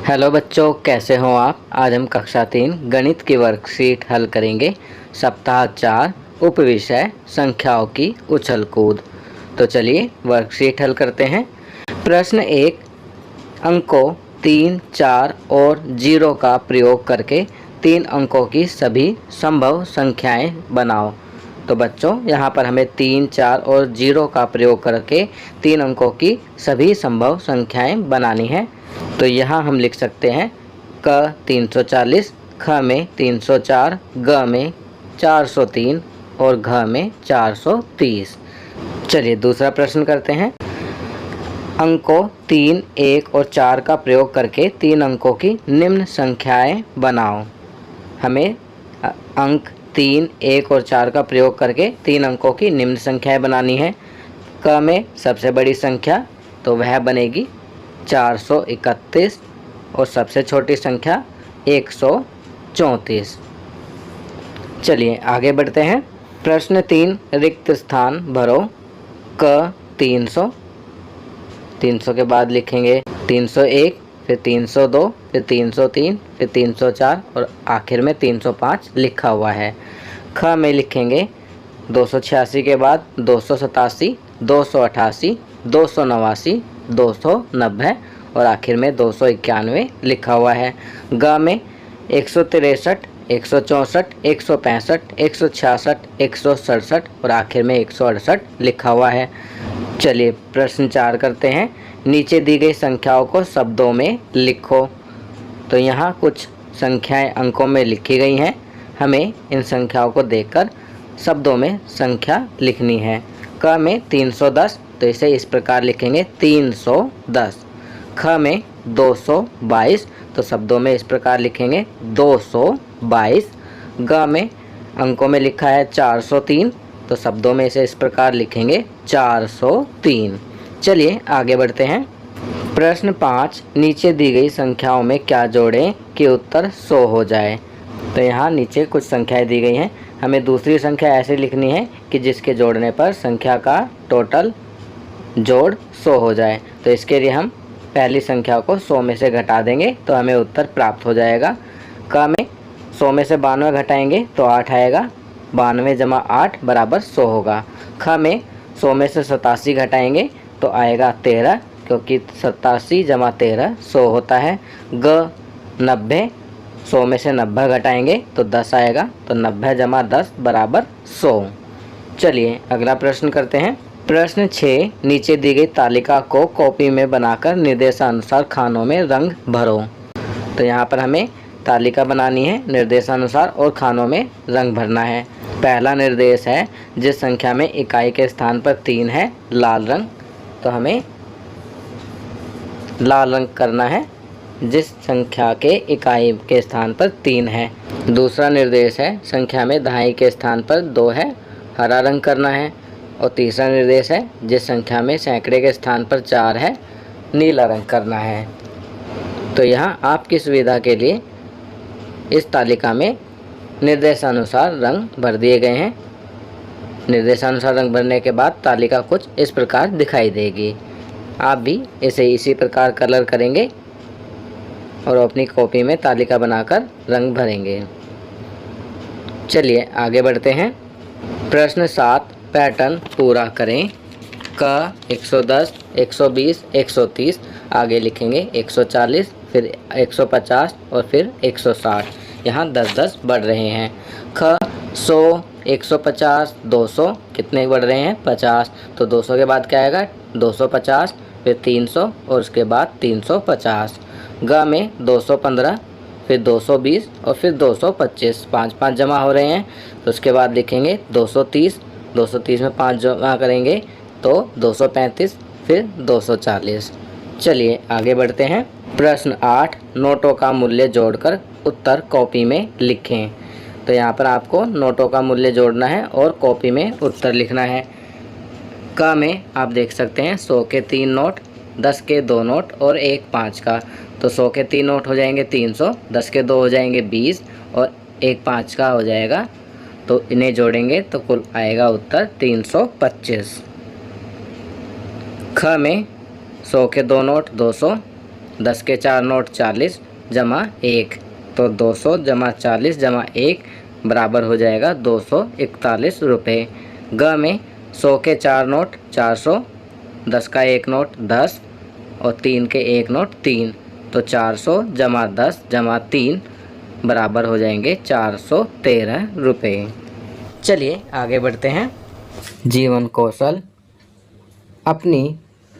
Hello बच्चों, कैसे हो आप। आज हम कक्षा 3 गणित की वर्कशीट हल करेंगे। सप्ताह 4 उपविषय संख्याओं की उछल कूद। तो चलिए वर्कशीट हल करते हैं। प्रश्न 1, अंकों 3, 4 और 0 का प्रयोग करके 3 अंकों की सभी संभव संख्याएं बनाओ। तो बच्चों यहाँ पर हमें 3, 4 और 0 का प्रयोग करके 3 अंकों की सभी संभव संख्याएं बनानी है। तो यहाँ हम लिख सकते हैं क 340, ख में 304, ग में 403 और घ में 430। चलिए दूसरा प्रश्न करते हैं। अंकों 3, 1 और 4 का प्रयोग करके 3 अंकों की निम्न संख्याएं बनाओ। हमें अंक 3, 1 और 4 का प्रयोग करके 3 अंकों की निम्न संख्याएं बनानी है। क में सबसे बड़ी संख्या तो वह बनेगी 431 और सबसे छोटी संख्या 134। चलिए आगे बढ़ते हैं। प्रश्न 3, रिक्त स्थान भरो। क 300, 300 के बाद लिखेंगे 301, फिर 302, फिर 303, फिर 304 और आखिर में 305 लिखा हुआ है। ख में लिखेंगे 286 के बाद 287, 288, 289, 290 और आखिर में 291 लिखा हुआ है। ग में 163, 164, 165, 166, 167 और आखिर में 168 लिखा हुआ है। चलिए प्रश्न 4 करते हैं। नीचे दी गई संख्याओं को शब्दों में लिखो। तो यहाँ कुछ संख्याएं अंकों में लिखी गई हैं। हमें इन संख्याओं को देखकर शब्दों में संख्या लिखनी है। क में 310, तो इसे इस प्रकार लिखेंगे 310। ख में 222, तो शब्दों में इस प्रकार लिखेंगे 222। ग में अंकों में लिखा है 403, तो शब्दों में इसे इस प्रकार लिखेंगे 403। चलिए आगे बढ़ते हैं। प्रश्न 5, नीचे दी गई संख्याओं में क्या जोड़ें कि उत्तर 100 हो जाए। तो यहाँ नीचे कुछ संख्याएं दी गई हैं। हमें दूसरी संख्या ऐसे लिखनी है कि जिसके जोड़ने पर संख्या का टोटल जोड़ 100 हो जाए। तो इसके लिए हम पहली संख्या को 100 में से घटा देंगे तो हमें उत्तर प्राप्त हो जाएगा। क में 100 में से 92 घटाएंगे तो 8 आएगा। 92 जमा 8 बराबर 100 होगा। ख में 100 में से 87 घटाएंगे तो आएगा 13, क्योंकि 87 जमा 13 100 होता है। ग 90, 100 में से 90 घटाएंगे तो 10 आएगा। तो 90 जमा 10 बराबर 100। चलिए अगला प्रश्न करते हैं। प्रश्न 6, नीचे दी गई तालिका को कॉपी में बनाकर निर्देशानुसार खानों में रंग भरो। तो यहाँ पर हमें तालिका बनानी है, निर्देशानुसार और खानों में रंग भरना है। पहला निर्देश है जिस संख्या में इकाई के स्थान पर 3 है लाल रंग, तो हमें लाल रंग करना है जिस संख्या के इकाई के स्थान पर 3 है। दूसरा निर्देश है संख्या में दहाई के स्थान पर 2 है, हरा रंग करना है। और तीसरा निर्देश है जिस संख्या में सैकड़े के स्थान पर 4 है, नीला रंग करना है। तो यहाँ आपकी सुविधा के लिए इस तालिका में निर्देशानुसार रंग भर दिए गए हैं। निर्देशानुसार रंग भरने के बाद तालिका कुछ इस प्रकार दिखाई देगी। आप भी इसे इसी प्रकार कलर करेंगे और अपनी कॉपी में तालिका बनाकर रंग भरेंगे। चलिए आगे बढ़ते हैं। प्रश्न 7, पैटर्न पूरा करें। क 110, 120, 130, आगे लिखेंगे 140, फिर 150 और फिर 160। यहाँ 10-10 बढ़ रहे हैं। ख 100, 150, 200, कितने बढ़ रहे हैं 50। तो 200 के बाद क्या आएगा 250, फिर 300 और उसके बाद 350। ग में 215, फिर 220 और फिर 225, 5-5 जमा हो रहे हैं। तो उसके बाद लिखेंगे 230, 230 में 5 जमा करेंगे तो 235, फिर 240। चलिए आगे बढ़ते हैं। प्रश्न 8, नोटों का मूल्य जोड़कर उत्तर कॉपी में लिखें। तो यहाँ पर आपको नोटों का मूल्य जोड़ना है और कॉपी में उत्तर लिखना है। क में आप देख सकते हैं 100 के 3 नोट, 10 के 2 नोट और 1 5 का। तो 100 के 3 नोट हो जाएंगे 300, 10 के 2 हो जाएंगे 20 और 1 5 का हो जाएगा। तो इन्हें जोड़ेंगे तो कुल आएगा उत्तर 325। ख में 100 के 2 नोट 200, 10 के 4 नोट 40 जमा 1, तो 200 जमा 40 जमा 1 बराबर हो जाएगा 241 रुपये। ग में 100 के 4 नोट 400, 10 का 1 नोट 10 और 3 के 1 नोट 3, तो 400 जमा 10 जमा 3 बराबर हो जाएंगे 413 रुपये। चलिए आगे बढ़ते हैं। जीवन कौशल। अपनी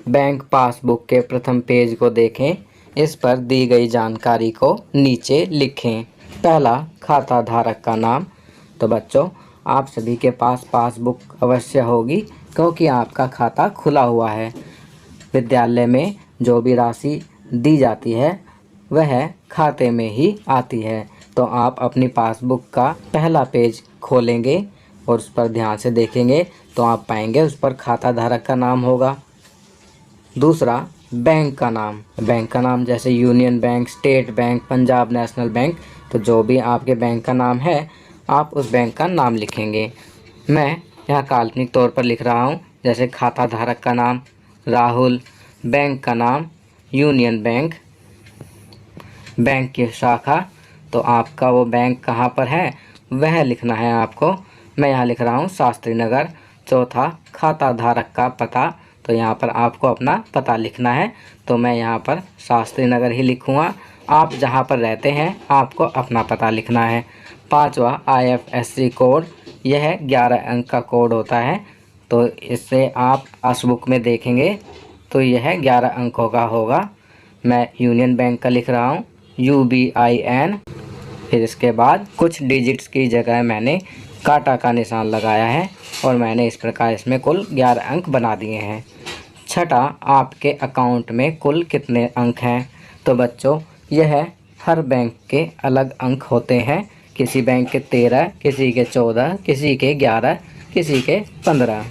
बैंक पासबुक के प्रथम पेज को देखें। इस पर दी गई जानकारी को नीचे लिखें। पहला, खाता धारक का नाम। तो बच्चों, आप सभी के पास पासबुक अवश्य होगी क्योंकि आपका खाता खुला हुआ है। विद्यालय में जो भी राशि दी जाती है वह खाते में ही आती है। तो आप अपनी पासबुक का पहला पेज खोलेंगे और उस पर ध्यान से देखेंगे तो आप पाएंगे उस पर खाता धारक का नाम होगा। दूसरा, बैंक का नाम। बैंक का नाम जैसे union bank, state bank, Punjab national bank, तो जो भी आपके बैंक का नाम है आप उस बैंक का नाम लिखेंगे। मैं यहाँ काल्पनिक तौर पर लिख रहा हूँ, जैसे खाता धारक का नाम राहुल, बैंक का नाम यूनियन बैंक, बैंक की शाखा, तो आपका वो बैंक कहाँ पर है वह लिखना है आपको। मैं यहाँ लिख रहा हूँ शास्त्री नगर। चौथा, खाता धारक का पता, तो यहाँ पर आपको अपना पता लिखना है, तो मैं यहाँ पर शास्त्री नगर ही लिखूँगा। आप जहाँ पर रहते हैं आपको अपना पता लिखना है। पाँचवा, IFSC कोड, यह 11 अंक का कोड होता है, तो इससे आप पासबुक में देखेंगे तो यह 11 अंकों का होगा। मैं यूनियन बैंक का लिख रहा हूँ UBIN। फिर इसके बाद कुछ डिजिट्स की जगह मैंने काटा का निशान लगाया है और मैंने इस प्रकार इसमें कुल 11 अंक बना दिए हैं। छठा, आपके अकाउंट में कुल कितने अंक हैं। तो बच्चों, यह हर बैंक के अलग अंक होते हैं। किसी बैंक के 13, किसी के 14, किसी के 11, किसी के 15।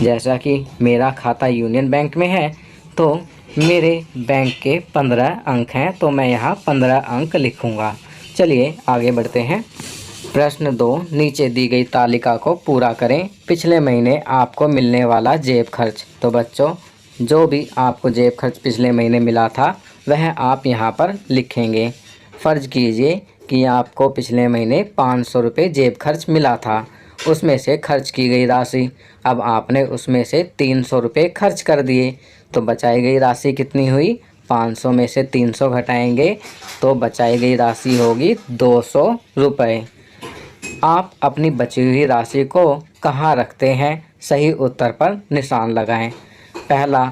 जैसा कि मेरा खाता यूनियन बैंक में है तो मेरे बैंक के 15 अंक हैं, तो मैं यहाँ 15 अंक लिखूँगा। चलिए आगे बढ़ते हैं। प्रश्न 2, नीचे दी गई तालिका को पूरा करें। पिछले महीने आपको मिलने वाला जेब खर्च। तो बच्चों, जो भी आपको जेब खर्च पिछले महीने मिला था वह आप यहाँ पर लिखेंगे। फ़र्ज़ कीजिए कि आपको पिछले महीने 500 रुपये जेब खर्च मिला था, उसमें से खर्च की गई राशि, अब आपने उसमें से 300 रुपये खर्च कर दिए, तो बचाई गई राशि कितनी हुई। 500 में से 300 घटाएंगे तो बचाई गई राशि होगी 200 रुपये। आप अपनी बची हुई राशि को कहाँ रखते हैं, सही उत्तर पर निशान लगाएं। पहला,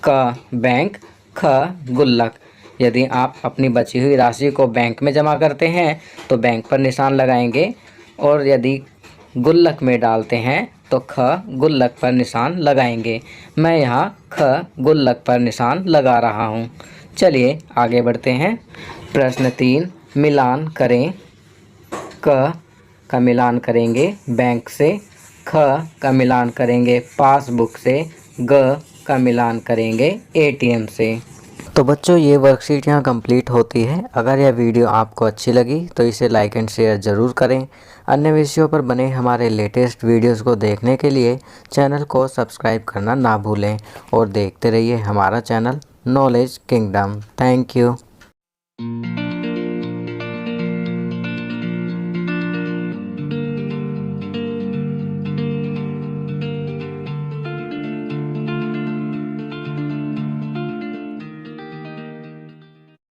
क बैंक, ख गुल्लक। यदि आप अपनी बची हुई राशि को बैंक में जमा करते हैं तो बैंक पर निशान लगाएंगे, और यदि गुल्लक में डालते हैं तो ख गुल्लक पर निशान लगाएंगे। मैं यहाँ ख गुल्लक पर निशान लगा रहा हूँ। चलिए आगे बढ़ते हैं। प्रश्न 3, मिलान करें। क का मिलान करेंगे बैंक से, ख का मिलान करेंगे पासबुक से, ग का मिलान करेंगे ATM से। तो बच्चों, ये वर्कशीट यहाँ कंप्लीट होती है। अगर यह वीडियो आपको अच्छी लगी तो इसे लाइक एंड शेयर ज़रूर करें। अन्य विषयों पर बने हमारे लेटेस्ट वीडियोस को देखने के लिए चैनल को सब्सक्राइब करना ना भूलें और देखते रहिए हमारा channel knowledge kingdom. Thank you.